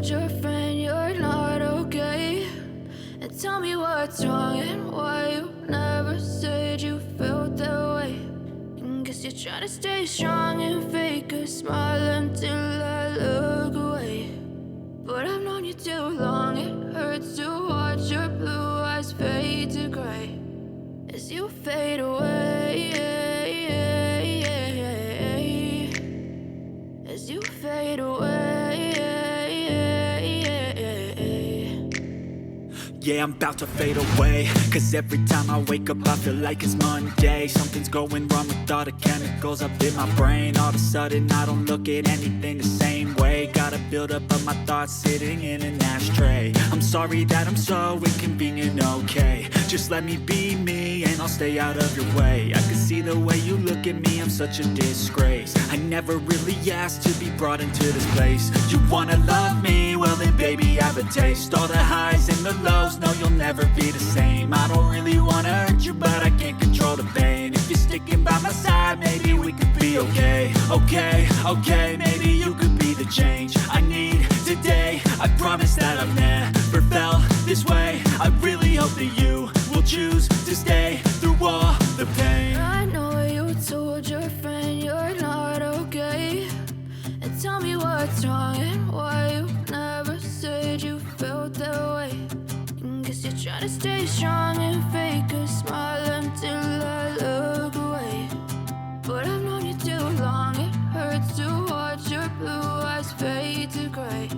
told your friend you're not okay? And tell me what's wrong and why you never said you felt that way. And guess you're trying to stay strong and fake a smile until I look away. But I've known you too long, it hurts to watch your blue eyes fade to gray as you fade away, as you fade away. Yeah, I'm about to fade away, cause every time I wake up I feel like it's Monday. Something's going wrong with all the chemicals up in my brain. All of a sudden I don't look at anything the same way. Got a buildup of my thoughts sitting in an ashtray. I'm sorry that I'm so inconvenient, okay? Just let me be me and I'll stay out of your way. I can see the way you look at me, I'm such a disgrace. I never really asked to be brought into this place. You wanna love me? Well then baby I have a taste. All the highs and the lows, no you'll never be the same. I don't really wanna hurt you but I can't control the pain. If you're sticking by my side maybe we could be okay. Okay, maybe you could be the change I need today. I promise that I've never felt this way. I really hope that you will choose to stay through all the pain. I know you told your friend you're not okay. And tell me what's wrong and why you never said you felt that way. And guess you're trying to stay strong and fake a smile until I look away. But I've known you too long, it hurts to watch your blue eyes fade to gray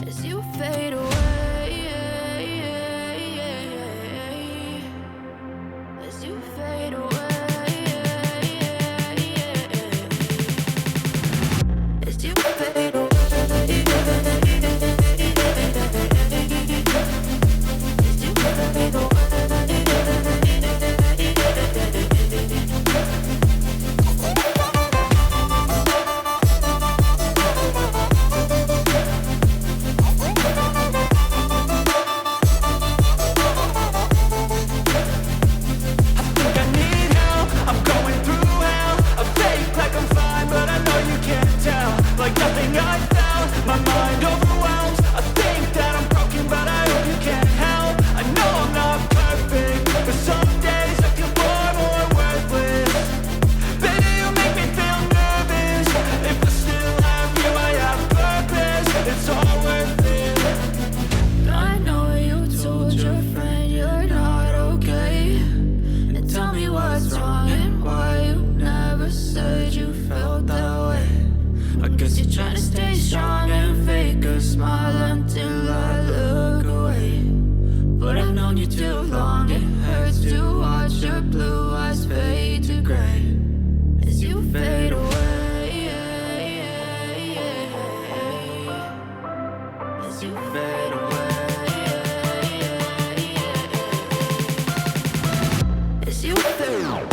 as you fade away, as you fade away, as you fade away, as you fade away. Like nothing I felt, my mind overwhelms. I think that I'm broken, but I hope you can't help. I know I'm not perfect, but some days I feel far more worthless. Baby, you make me feel nervous. If I still have you, I have purpose. It's all worth it. I know you told your friend you're not okay. And tell me what's wrong and why you never said you felt that way. I guess you're trying to stay strong and fake a smile until I look away. But I've known you too long, it hurts to watch your blue eyes fade to gray as you fade away, as you fade away, as you fade away.